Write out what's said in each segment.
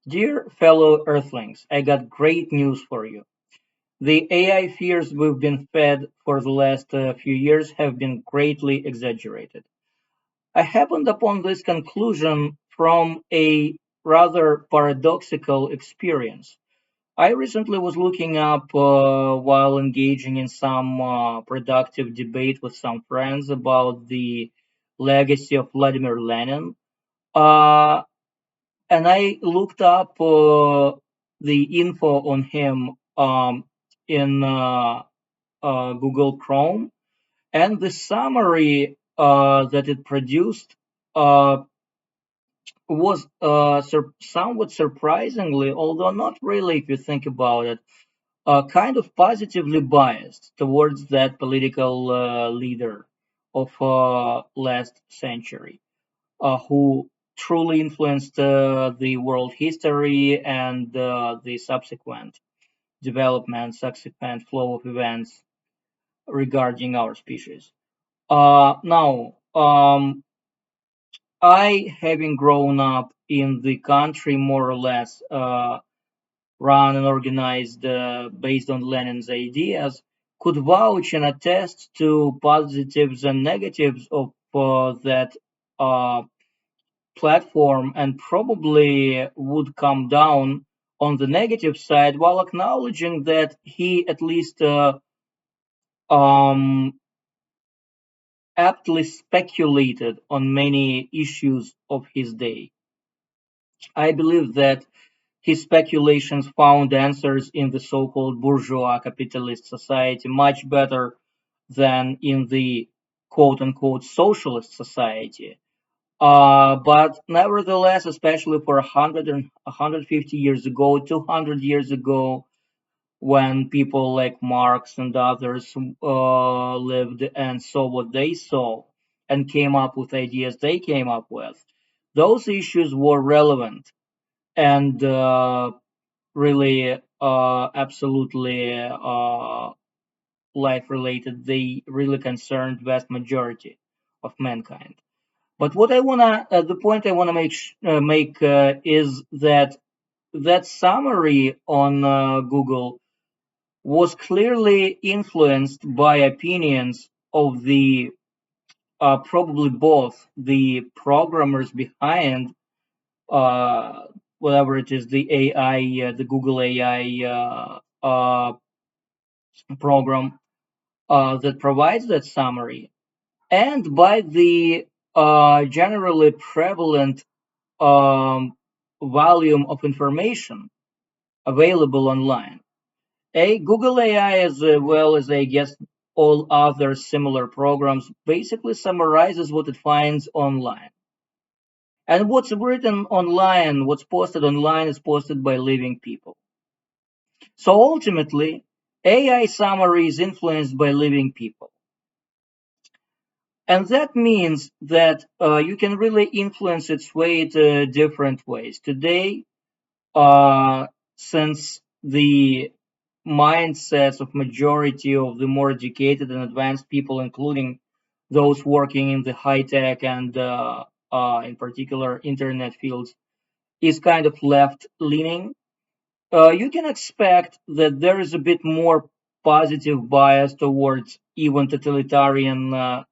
Dear fellow Earthlings, I got great news for you. The AI fears we've been fed for the last few years have been greatly exaggerated. I happened upon this conclusion from a rather paradoxical experience. I recently was looking up while engaging in some productive debate with some friends about the legacy of Vladimir Lenin. Uh, and I looked up the info on him in Google Chrome, and the summary that it produced uh, was somewhat surprisingly, although not really if you think about it, kind of positively biased towards that political leader of last century who truly influenced the world history and the subsequent development, subsequent flow of events regarding our species. Now, I, having grown up in the country more or less run and organized based on Lenin's ideas, could vouch and attest to positives and negatives of that uh, platform and probably would come down on the negative side while acknowledging that he at least um, aptly speculated on many issues of his day. I believe that his speculations found answers in the so-called bourgeois capitalist society much better than in the quote-unquote socialist society. But nevertheless, especially for 150 years ago, 200 years ago, when people like Marx and others lived and saw what they saw and came up with ideas they came up with, those issues were relevant and really absolutely life related. They really concerned vast majority of mankind. But what I wanna, the point I wanna make is that that summary on Google was clearly influenced by opinions of the probably both the programmers behind uh, whatever it is, the AI, the Google AI program that provides that summary, and by the generally prevalent um, volume of information available online. Google AI, as well as I guess all other similar programs, basically summarizes what it finds online. And what's written online, what's posted online, is posted by living people. So ultimately, AI summary is influenced by living people. And that means that you can really influence its weight different ways. Today, uh, since the mindsets of majority of the more educated and advanced people, including those working in the high tech and in particular internet fields, is kind of left leaning, you can expect that there is a bit more positive bias towards even totalitarian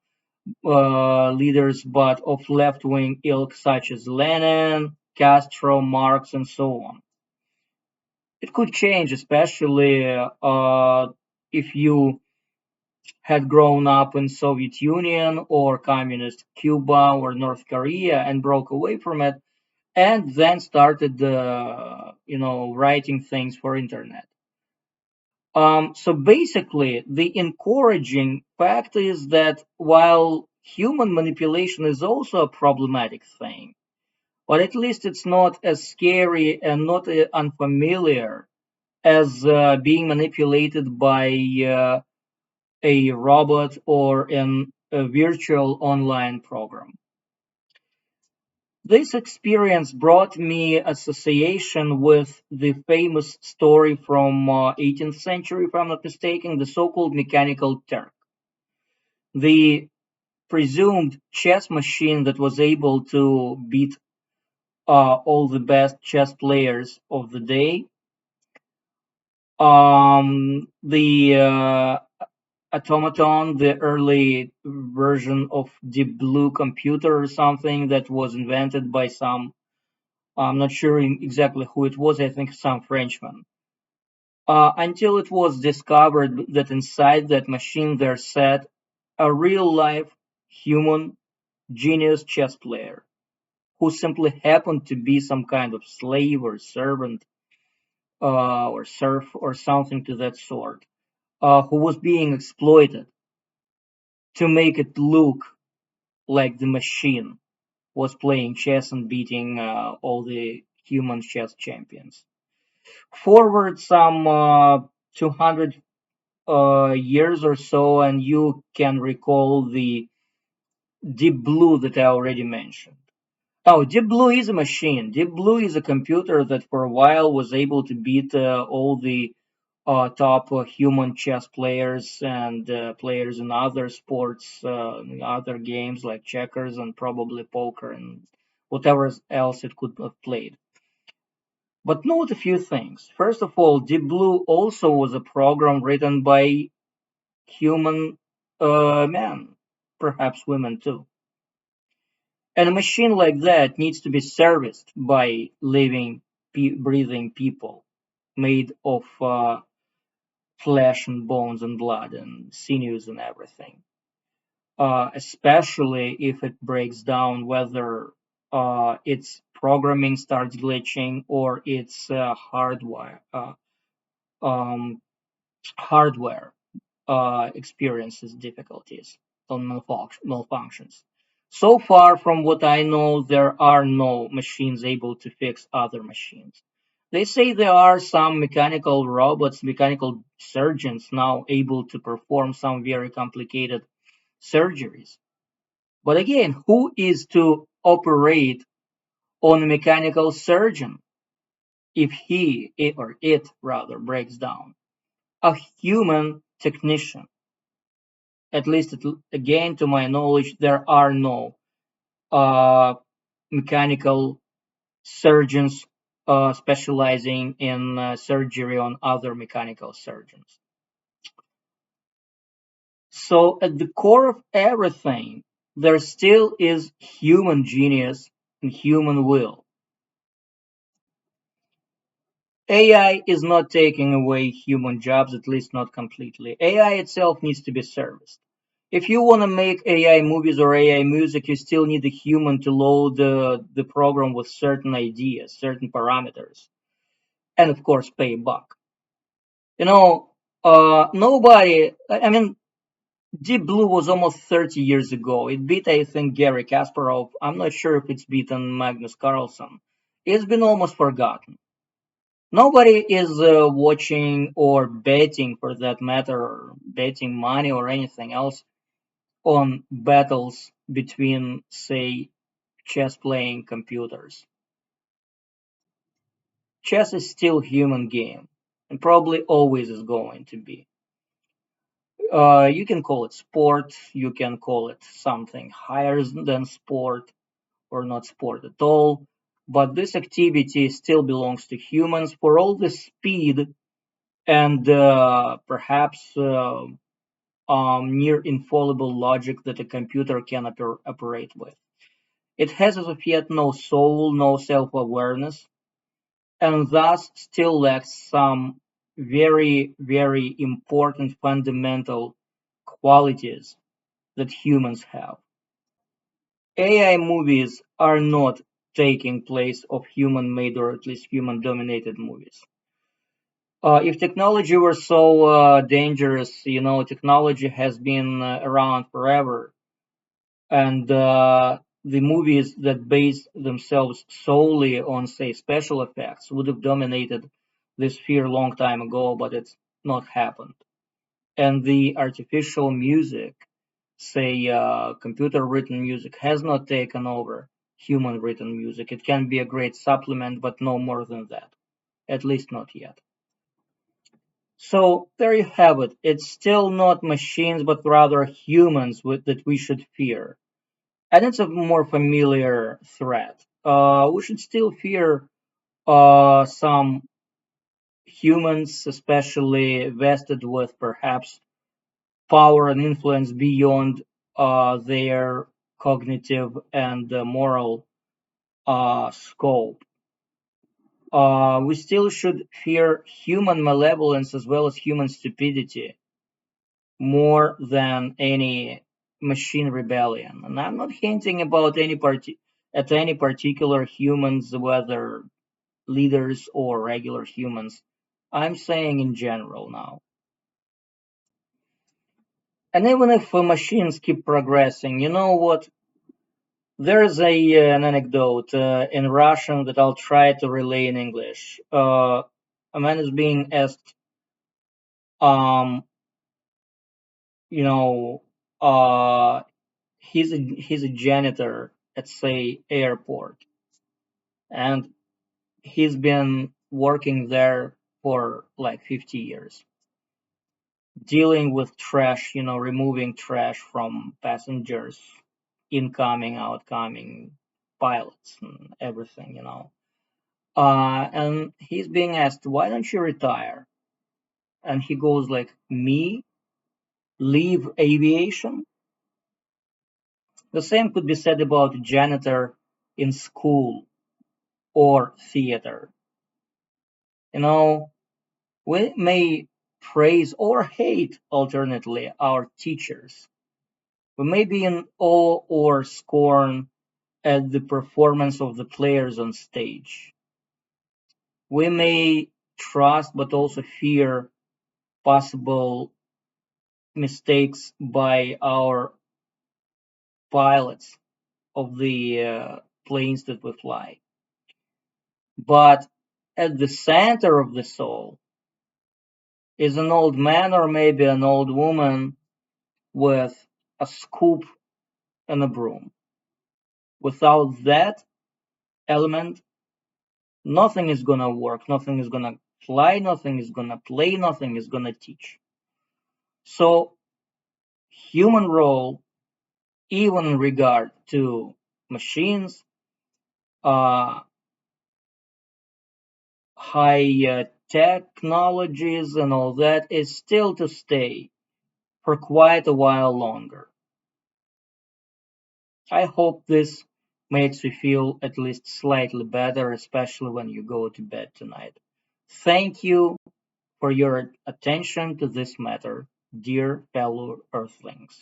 leaders, but of left wing ilk such as Lenin, Castro, Marx, and so on. It could change, especially if you had grown up in Soviet Union or communist Cuba or North Korea and broke away from it, and then started, writing things for internet. So basically, the encouraging fact is that while human manipulation is also a problematic thing, but at least it's not as scary and not unfamiliar as being manipulated by a robot or a virtual online program. This experience brought me association with the famous story from 18th century, if I'm not mistaken, the so-called mechanical Turk, the presumed chess machine that was able to beat all the best chess players of the day. The automaton, the early version of Deep Blue computer or something that was invented by some, I'm not sure exactly who it was, I think some Frenchman. Until it was discovered that inside that machine there sat a real life human genius chess player who simply happened to be some kind of slave or servant or serf or something to that sort, who was being exploited to make it look like the machine was playing chess and beating all the human chess champions. Forward some 200 years or so, and you can recall the Deep Blue that I already mentioned. Oh, Deep Blue is a machine. Deep Blue is a computer that for a while was able to beat all the top human chess players and players in other sports, other games like checkers and probably poker and whatever else it could have played. But note a few things. First of all, Deep Blue also was a program written by human men, perhaps women too. And a machine like that needs to be serviced by living, breathing people made of flesh and bones and blood and sinews and everything. Especially if it breaks down, whether its programming starts glitching or its um, hardware experiences difficulties or malfunctions. So far from what I know, there are no machines able to fix other machines. They say there are some mechanical robots, mechanical surgeons now able to perform some very complicated surgeries. But again, who is to operate on a mechanical surgeon if or it rather breaks down? A human technician. At least, again, to my knowledge, there are no uh, mechanical surgeons specializing in surgery on other mechanical surgeons. So, at the core of everything, there still is human genius and human will. AI is not taking away human jobs, at least not completely. AI itself needs to be serviced. If you want to make AI movies or AI music, you still need a human to load the program with certain ideas, certain parameters, and of course, pay a buck. You know, nobody, I mean, Deep Blue was almost 30 years ago. It beat, I think, Gary Kasparov. I'm not sure if it's beaten Magnus Carlsen. It's been almost forgotten. Nobody is watching or betting, for that matter, or betting money or anything else on battles between, say, chess playing computers. Chess is still human game and probably always is going to be. You can call it sport, you can call it something higher than sport or not sport at all, but this activity still belongs to humans for all the speed and perhaps near infallible logic that a computer can operate with. It has as of yet no soul, no self awareness, and thus still lacks some very, very important fundamental qualities that humans have. AI movies are not taking place of human made or at least human dominated movies. If technology were so dangerous, technology has been around forever, and the movies that base themselves solely on, say, special effects would have dominated this sphere a long time ago, but it's not happened. And the artificial music, say, computer written music, has not taken over human written music. It can be a great supplement, but no more than that, at least not yet. So there you have it. It's still not machines, but rather humans that we should fear. And it's a more familiar threat. We should still fear some humans, especially vested with perhaps power and influence beyond their cognitive and moral scope. We still should fear human malevolence as well as human stupidity more than any machine rebellion. And I'm not hinting about at any particular humans, whether leaders or regular humans. I'm saying in general now. And even if machines keep progressing, you know what? There's an anecdote in Russian that I'll try to relay in English. A man is being asked, um, you know, he's a janitor at say airport, and he's been working there for like 50 years, dealing with trash, removing trash from passengers, incoming, outcoming, pilots, and everything. And he's being asked, why don't you retire? And he goes like, me? Leave aviation? The same could be said about a janitor in school or theater. You know, we may praise or hate alternately our teachers. We may be in awe or scorn at the performance of the players on stage. We may trust but also fear possible mistakes by our pilots of the planes that we fly. But at the center of the soul is an old man or maybe an old woman with a scoop and a broom. Without that element, nothing is gonna work, nothing is gonna fly, nothing is gonna play, nothing is gonna teach. So, human role, even in regard to machines, uh, high technologies, and all that, is still to stay for quite a while longer. I hope this makes you feel at least slightly better, especially when you go to bed tonight. Thank you for your attention to this matter, dear fellow Earthlings.